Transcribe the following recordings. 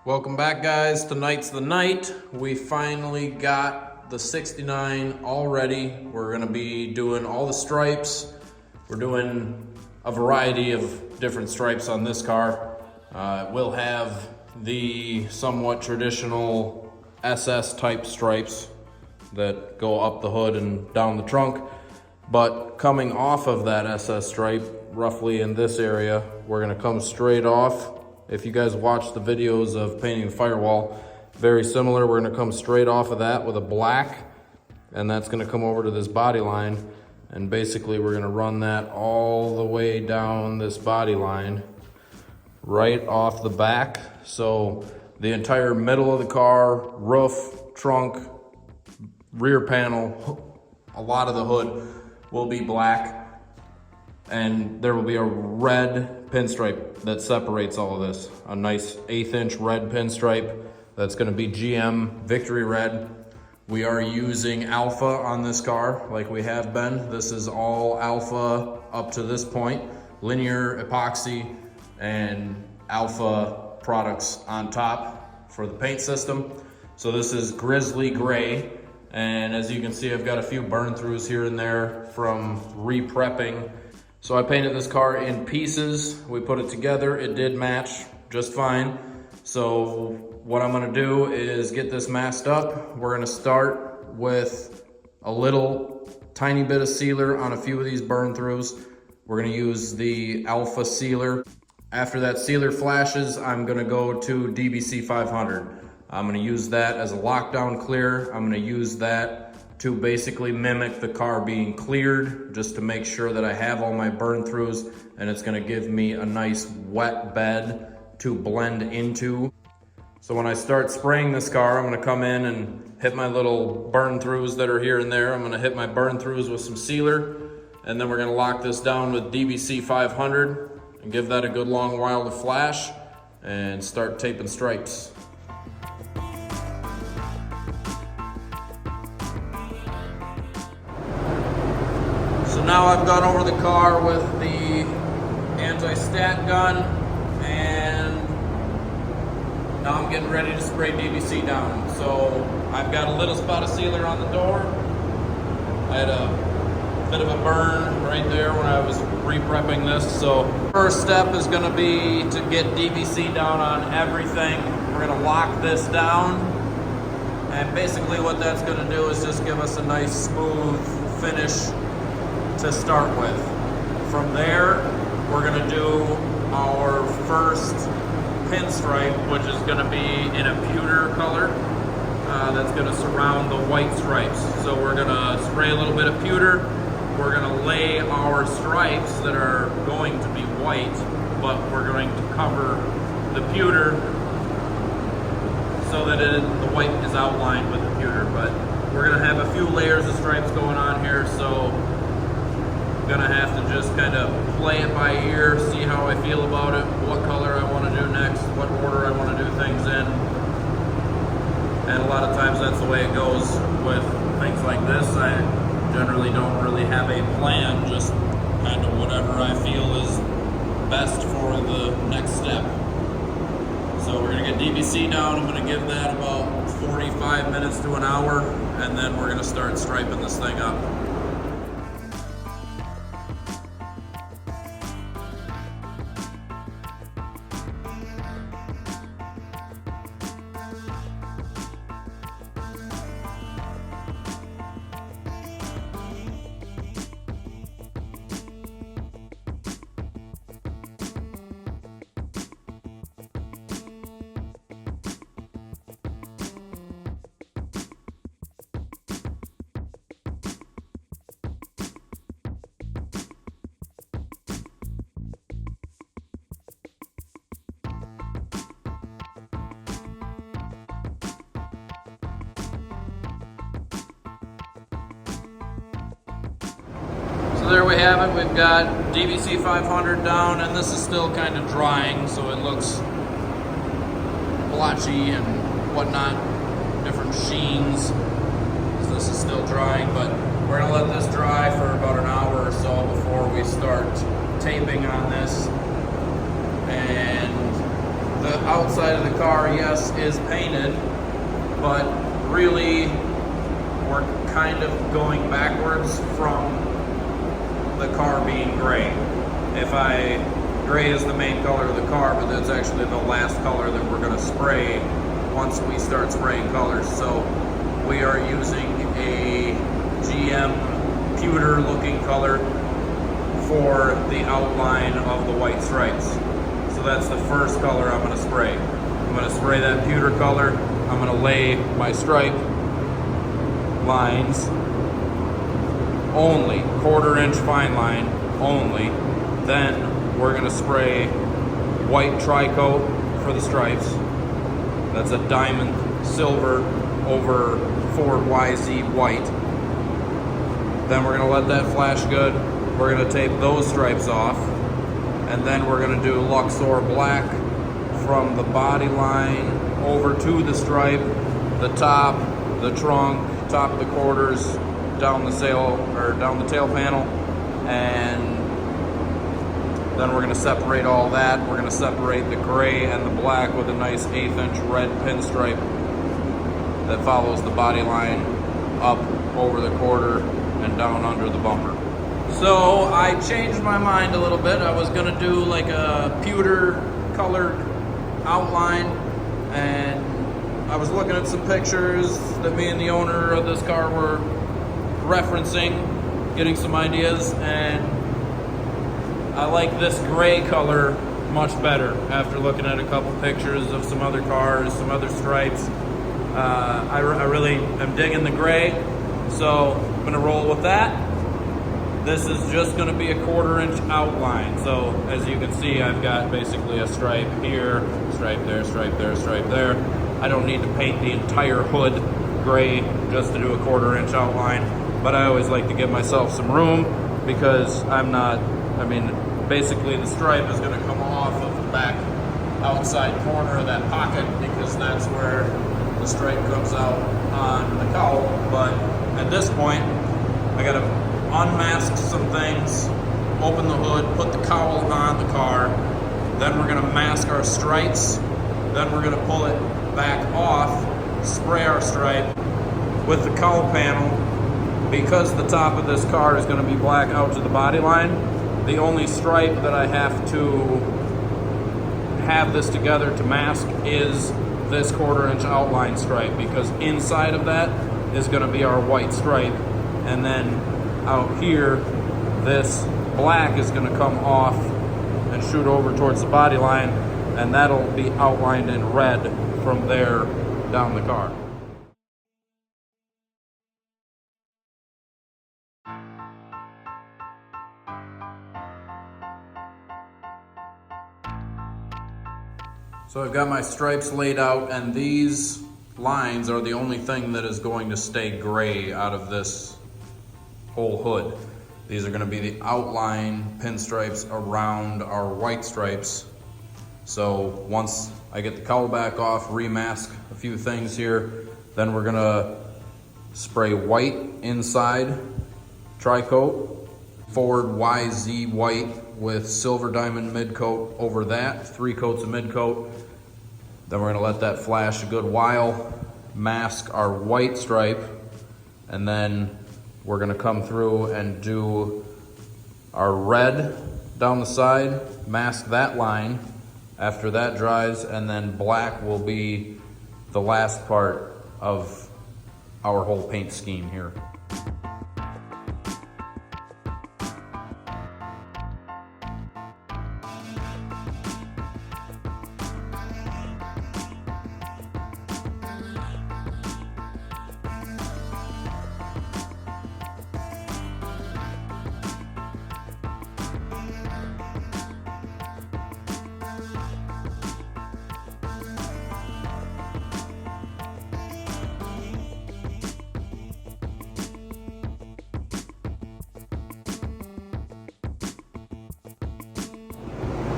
Welcome back, guys. Tonight's the night. We finally got the 69 all ready. We're gonna be doing all the stripes. We're doing a variety of different stripes on this car. We'll have the somewhat traditional SS type stripes that go up the hood and down the trunk. But coming off of that SS stripe, roughly in this area, we're gonna come straight off. If you guys watch the videos of painting the firewall, very similar. We're gonna come straight off of that with a black, and that's gonna come over to this body line. And basically we're gonna run that all the way down this body line, right off the back. So the entire middle of the car, roof, trunk, rear panel, a lot of the hood will be black. And there will be a red pinstripe that separates all of this. A nice 1/8 inch red pinstripe that's gonna be GM Victory Red. We are using Alpha on this car like we have been. This is all Alpha up to this point. Linear epoxy and Alpha products on top for the paint system. So this is Grizzly Gray. And as you can see, I've got a few burn throughs here and there from re-prepping. So I painted this car in pieces. We put it together. It did match just fine. So what I'm gonna do is get this masked up. We're gonna start with a little tiny bit of sealer on a few of these burn throughs. We're gonna use the Alpha sealer. After that sealer flashes, I'm gonna go to DBC 500. I'm gonna use that as a lockdown clear. I'm gonna use that to basically mimic the car being cleared, just to make sure that I have all my burn throughs, and it's gonna give me a nice wet bed to blend into. So when I start spraying this car, I'm gonna come in and hit my little burn throughs that are here and there. I'm gonna hit my burn throughs with some sealer, and then we're gonna lock this down with DBC 500 and give that a good long while to flash and start taping stripes. So now I've gone over the car with the anti-stat gun, and now I'm getting ready to spray DBC down. So I've got a little spot of sealer on the door. I had a bit of a burn right there when I was re-prepping this. So first step is gonna be to get DBC down on everything. We're gonna lock this down, and basically what that's gonna do is just give us a nice smooth finish to start with. From there, we're gonna do our first pinstripe, which is gonna be in a pewter color that's gonna surround the white stripes. So we're gonna spray a little bit of pewter. We're gonna lay our stripes that are going to be white, but we're going to cover the pewter so that the white is outlined with the pewter. But we're gonna have a few layers of stripes going on here, so gonna have to just kind of play it by ear, see how I feel about it, what color I want to do next, what order I want to do things in. And a lot of times that's the way it goes with things like this. I generally don't really have a plan, just kind of whatever I feel is best for the next step. So we're gonna get DBC down. I'm gonna give that about 45 minutes to an hour, and then we're gonna start striping this thing up. So there we have it. We've got DBC 500 down, and this is still kind of drying, so it looks blotchy and whatnot, different sheens. So this is still drying, but we're gonna let this dry for about an hour or so before we start taping on this. And outside of the car, yes, is painted, but really we're kind of going backwards from the car being gray. Gray is the main color of the car, but that's actually the last color that we're gonna spray once we start spraying colors. So we are using a GM pewter looking color for the outline of the white stripes. So that's the first color I'm gonna spray. I'm gonna spray that pewter color. I'm gonna lay my stripe lines only, 1/4 inch fine line only. Then we're gonna spray white tri-coat for the stripes. That's a diamond silver over Ford YZ white. Then we're gonna let that flash good. We're gonna tape those stripes off. And then we're gonna do Luxor black from the body line over to the stripe, the top, the trunk, top of the quarters, down the tail panel, and then we're gonna separate all that. We're gonna separate the gray and the black with a nice 1/8 inch red pinstripe that follows the body line up over the quarter and down under the bumper. So I changed my mind a little bit. I was gonna do like a pewter colored outline, and I was looking at some pictures that me and the owner of this car were referencing, getting some ideas, and I like this gray color much better after looking at a couple pictures of some other cars, some other stripes. I really am digging the gray, so I'm gonna roll with that. This is just gonna be a 1/4 inch outline. So as you can see, I've got basically a stripe here, stripe there, stripe there, stripe there. I don't need to paint the entire hood gray just to do a 1/4 inch outline, but I always like to give myself some room because basically the stripe is gonna come off of the back outside corner of that pocket because that's where the stripe comes out on the cowl. But at this point, I gotta unmask some things, open the hood, put the cowl on the car, then we're gonna mask our stripes, then we're gonna pull it back off, spray our stripe with the cowl panel. Because the top of this car is gonna be black out to the body line, the only stripe that I have to have this together to mask is this 1/4 inch outline stripe, because inside of that is gonna be our white stripe, and then out here, this black is gonna come off and shoot over towards the body line, and that'll be outlined in red from there down the car. So I've got my stripes laid out, and these lines are the only thing that is going to stay gray out of this whole hood. These are gonna be the outline pinstripes around our white stripes. So once I get the cowl back off, remask a few things here, then we're gonna spray white inside, tri-coat, Ford YZ white with silver diamond mid coat over that, 3 coats of mid coat. Then we're gonna let that flash a good while, mask our white stripe, and then we're gonna come through and do our red down the side, mask that line after that dries, and then black will be the last part of our whole paint scheme here.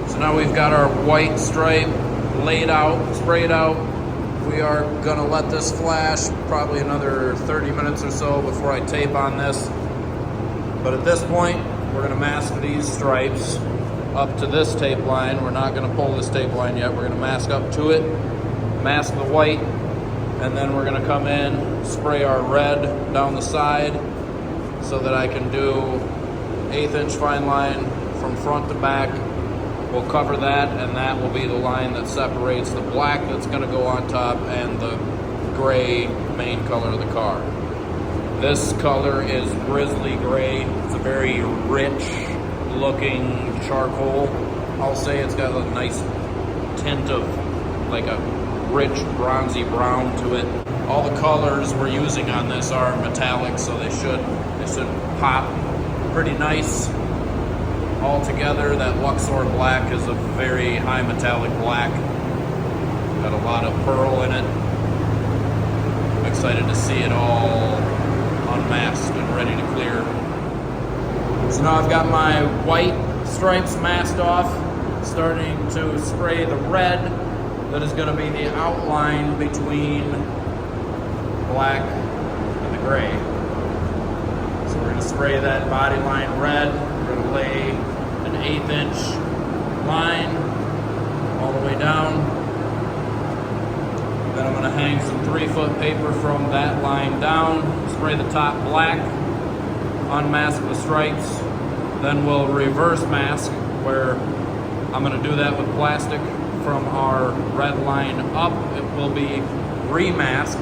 So now we've got our white stripe laid out, sprayed out. We are gonna let this flash probably another 30 minutes or so before I tape on this. But at this point, we're gonna mask these stripes up to this tape line. We're not gonna pull this tape line yet. We're gonna mask up to it, mask the white, and then we're gonna come in, spray our red down the side so that I can do 1/8 inch fine line from front to back. We'll cover that, and that will be the line that separates the black that's gonna go on top and the gray main color of the car. This color is grizzly gray. It's a very rich looking charcoal. I'll say it's got a nice tint of like a rich bronzy brown to it. All the colors we're using on this are metallic, so they should pop pretty nice all together. That Luxor black is a very high metallic black. Got a lot of pearl in it. I'm excited to see it all unmasked and ready to clear. So now I've got my white stripes masked off, starting to spray the red that is going to be the outline between black and the gray. So we're going to spray that body line red. We're going to lay an 1/8 inch line all the way down. Then I'm going to hang some 3-foot paper from that line down, spray the top black, unmask the stripes, then we'll reverse mask, where I'm going to do that with plastic from our red line up. It will be remasked.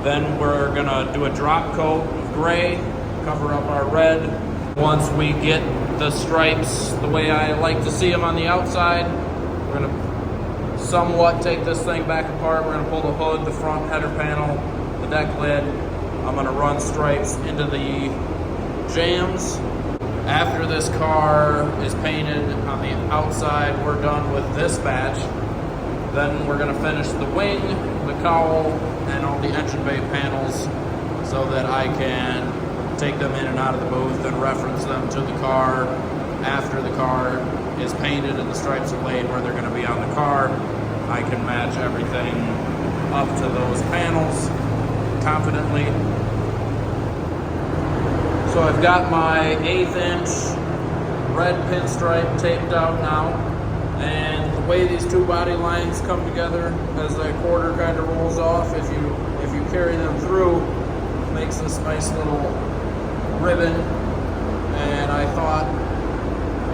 Then we're going to do a drop coat of gray, cover up our red. Once we get the stripes the way I like to see them on the outside, we're going to somewhat take this thing back apart. We're going to pull the hood, the front header panel, the deck lid. I'm going to run stripes into the jams. After this car is painted on the outside, we're done with this batch. Then we're going to finish the wing, the cowl, and all the engine bay panels so that I can take them in and out of the booth and reference them to the car after the car is painted and the stripes are laid where they're going to be on the car. I can match everything up to those panels confidently. So I've got my 1/8 inch red pinstripe taped out now, and the way these two body lines come together as that quarter kind of rolls off, if you carry them through, it makes this nice little ribbon, and I thought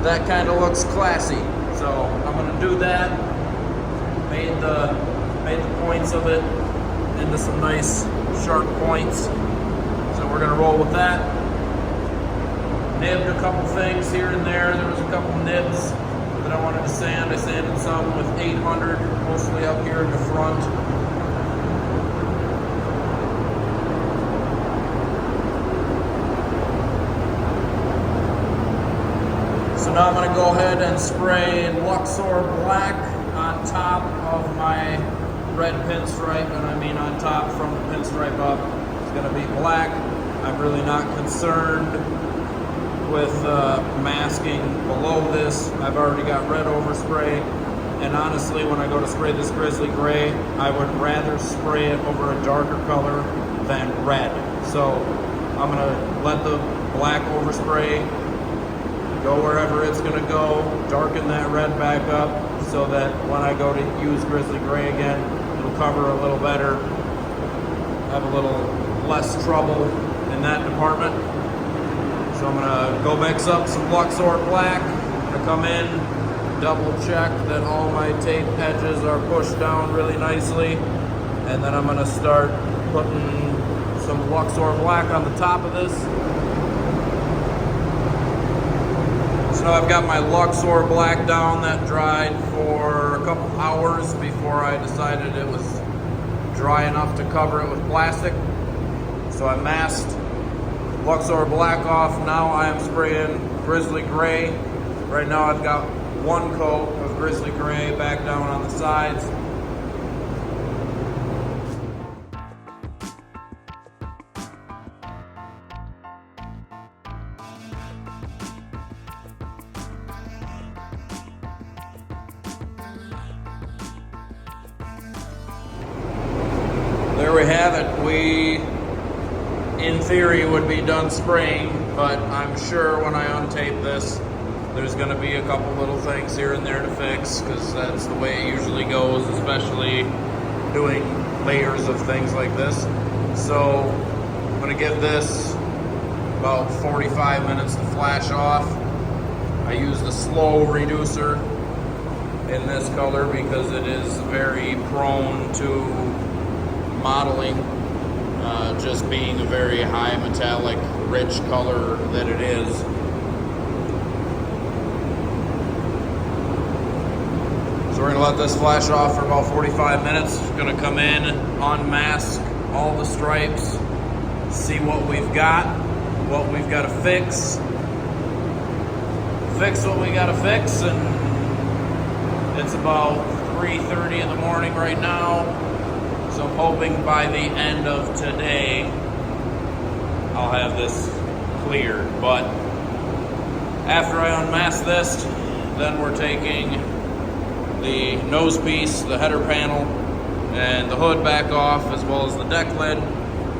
that kind of looks classy. So I'm going to do that. Made the points of it into some nice sharp points. So we're going to roll with that. Nibbed a couple things here and there. There was a couple nibs that I wanted to sand. I sanded some with 800, mostly up here in the front. So now I'm going to go ahead and spray Luxor black on top of my red pinstripe, and I mean on top from the pinstripe up. It's going to be black. I'm really not concerned with masking below this. I've already got red overspray, and honestly, when I go to spray this grizzly gray, I would rather spray it over a darker color than red. So I'm going to let the black overspray go wherever it's going to go, darken that red back up so that when I go to use grizzly gray again, it'll cover a little better, have a little less trouble in that department. So I'm going to go mix up some Luxor black. I'm going to come in, double check that all my tape edges are pushed down really nicely, and then I'm going to start putting some Luxor black on the top of this. So I've got my Luxor black down. That dried for a couple hours before I decided it was dry enough to cover it with plastic. So I masked Luxor black off. Now I am spraying grizzly gray. Right now I've got one coat of grizzly gray back down on the sides. There we have it. We, in theory, would be done spraying, but I'm sure when I untape this, There's gonna be a couple little things here and there to fix, because that's the way it usually goes, especially doing layers of things like this. So I'm gonna give this about 45 minutes to flash off. I use the slow reducer in this color because it is very prone to mottling, just being a very high metallic, rich color that it is. So we're gonna let this flash off for about 45 minutes. Gonna come in, unmask all the stripes, see what we've got to fix what we gotta fix, and it's about 3:30 in the morning right now. So I'm hoping by the end of today, I'll have this cleared. But after I unmask this, then we're taking the nose piece, the header panel, and the hood back off, as well as the deck lid,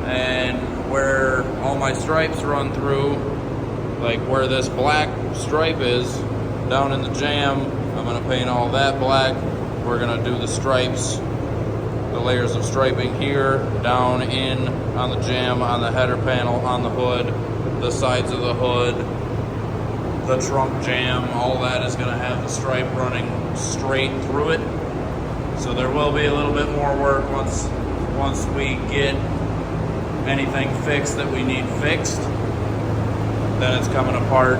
and where all my stripes run through, like where this black stripe is down in the jam, I'm gonna paint all that black. We're gonna do the stripes, the layers of striping here, down in on the jam, on the header panel, on the hood, the sides of the hood, the trunk jam. All that is gonna have the stripe running straight through it. So there will be a little bit more work once we get anything fixed that we need fixed. Then it's coming apart,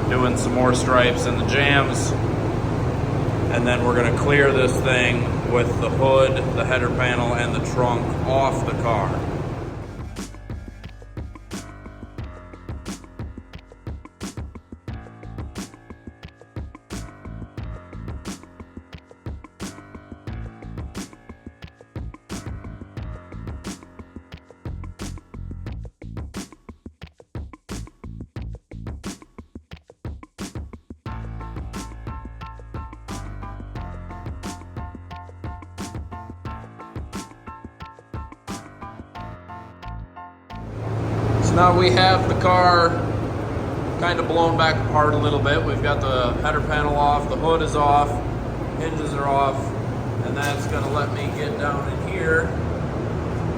doing some more stripes in the jams, and then we're gonna clear this thing with the hood, the header panel, and the trunk off the car. So now we have the car kind of blown back apart a little bit. We've got the header panel off, the hood is off, hinges are off, and that's gonna let me get down in here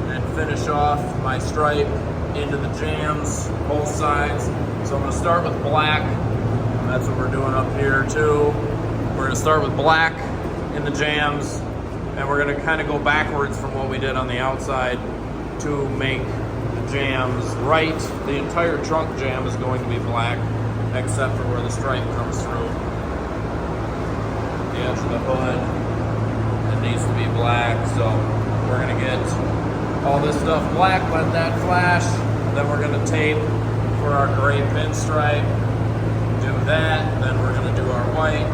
and finish off my stripe into the jams, both sides. So I'm gonna start with black. That's what we're doing up here too. We're gonna start with black in the jams, and we're gonna kind of go backwards from what we did on the outside to make the jams right. The entire trunk jam is going to be black, except for where the stripe comes through. The edge of the hood, it needs to be black. So we're gonna get all this stuff black, let that flash. Then we're gonna tape for our gray pinstripe. Do that, then we're gonna do our white.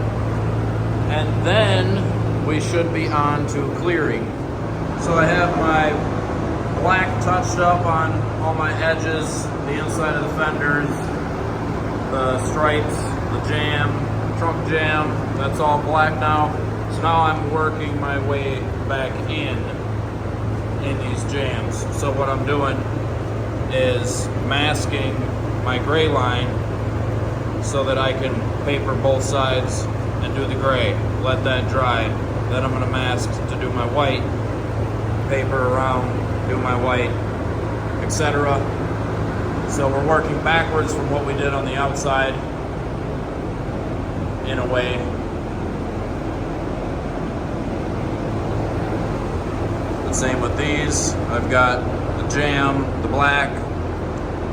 And then we should be on to clearing. So I have my black touched up on all my edges, the inside of the fenders, the stripes, the jam, trunk jam, that's all black now. So now I'm working my way back in these jams. So what I'm doing is masking my gray line so that I can paper both sides and do the gray, let that dry. Then I'm gonna mask to do my white, paper around, do my white, etc. So we're working backwards from what we did on the outside in a way. The same with these. I've got the jam, the black.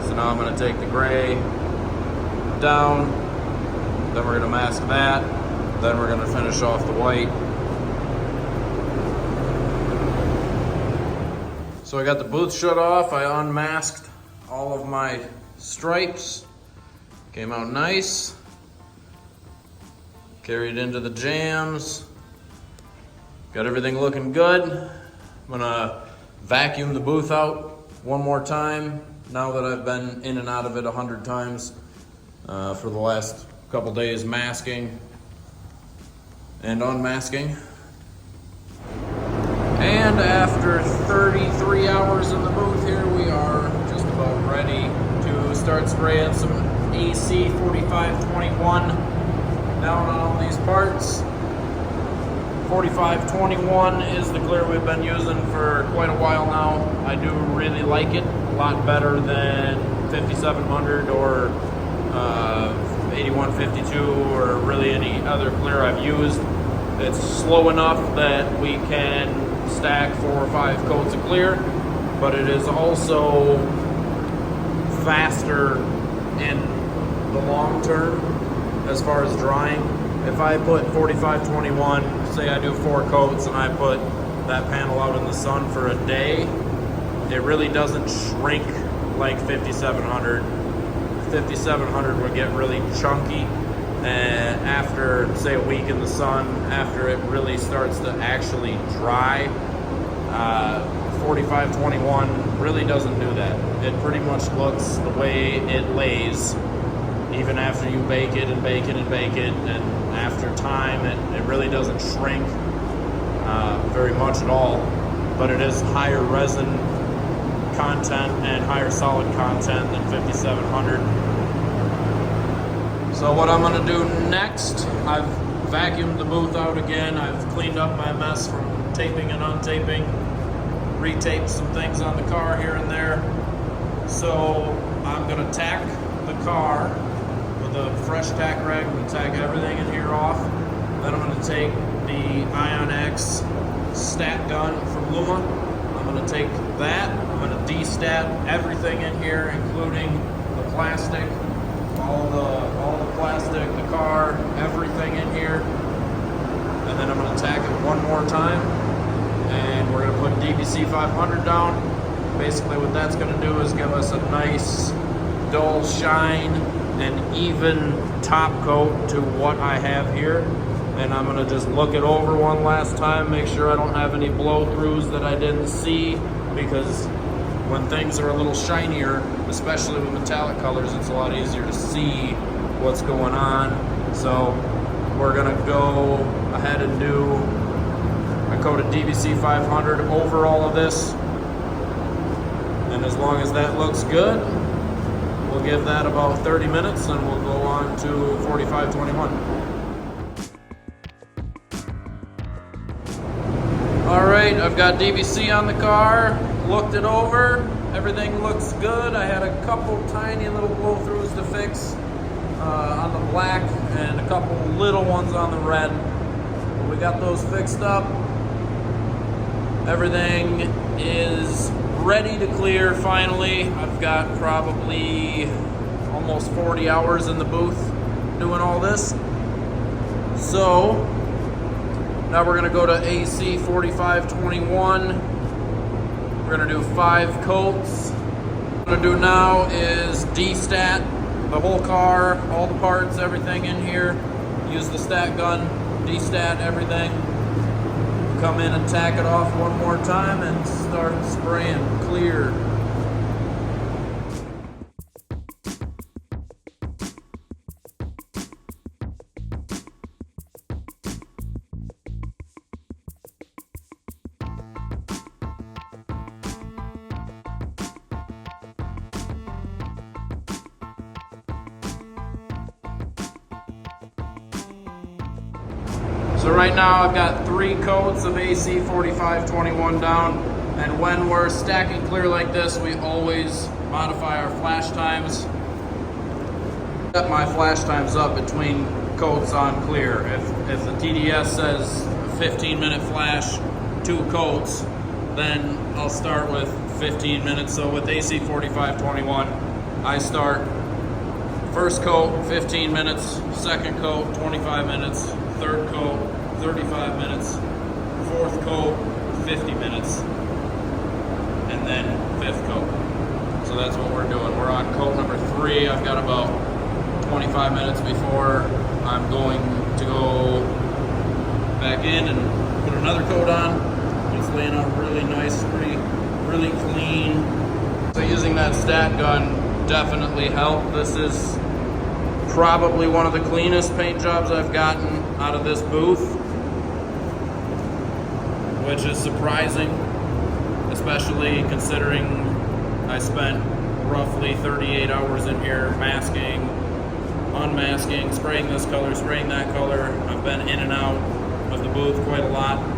So now I'm gonna take the gray down. Then we're gonna mask that. Then we're gonna finish off the white. So I got the booth shut off. I unmasked all of my stripes. Came out nice. Carried into the jams. Got everything looking good. I'm gonna vacuum the booth out one more time now that I've been in and out of it 100 times for the last couple days, masking and unmasking. And after 33 hours in the booth here, we are just about ready to start spraying some AC 4521 down on all these parts. 4521 is the clear we've been using for quite a while now. I do really like it, a lot better than 5700 or 8152 or really any other clear I've used. It's slow enough that we can stack 4 or 5 coats of clear, but it is also faster in the long term as far as drying. If I put 4521, say I do 4 coats and I put that panel out in the sun for a day, it really doesn't shrink like 5700. 5700 would get really chunky, and after say a week in the sun, after it really starts to actually dry, 4521 really doesn't do that. It pretty much looks the way it lays, even after you bake it and bake it and bake it, and after time it really doesn't shrink very much at all, but it is higher resin content and higher solid content than 5700. So what I'm going to do next, I've vacuumed the booth out again. I've cleaned up my mess from taping and untaping, retaped some things on the car here and there. So I'm going to tack the car with a fresh tack rag. I'm going to tack everything in here off. Then I'm going to take the Ion X stat gun from Luma. I'm going to take that. I'm going to de-stat everything in here, including the plastic, all the plastic, the car, everything in here. And then I'm going to tack it one more time. And we're going to put DBC 500 down. Basically what that's going to do is give us a nice dull shine and even top coat to what I have here. And I'm going to just look it over one last time, make sure I don't have any blow-throughs that I didn't see, because when things are a little shinier, especially with metallic colors, it's a lot easier to see what's going on. So we're going to go ahead and do a coat of DBC 500 over all of this. And as long as that looks good, we'll give that about 30 minutes and we'll go on to 4521. Alright, I've got DBC on the car, looked it over, everything looks good. I had a couple tiny little blow-throughs to fix on the black and a couple little ones on the red. We got those fixed up. Everything is ready to clear finally. I've got probably almost 40 hours in the booth doing all this. So now we're gonna go to AC 4521. We're gonna do 5 coats. What I'm gonna do now is de-stat the whole car, all the parts, everything in here. Use the stat gun, de-stat everything. Come in and tack it off one more time and start spraying clear. So right now I've got 3 coats of AC 4521 down, and when we're stacking clear like this, we always modify our flash times. Set my flash times up between coats on clear. If the TDS says 15-minute flash, 2 coats, then I'll start with 15 minutes. So with AC 4521, I start first coat 15 minutes, second coat 25 minutes, third coat 35 minutes, fourth coat 50 minutes, and then 5th coat. So that's what we're doing. We're on coat number 3. I've got about 25 minutes before I'm going to go back in and put another coat on. It's laying out really nice, really clean. So using that stat gun definitely helped. This is probably one of the cleanest paint jobs I've gotten out of this booth, which is surprising, especially considering I spent roughly 38 hours in here masking unmasking, spraying this color, spraying that color. I've been in and out of the booth quite a lot.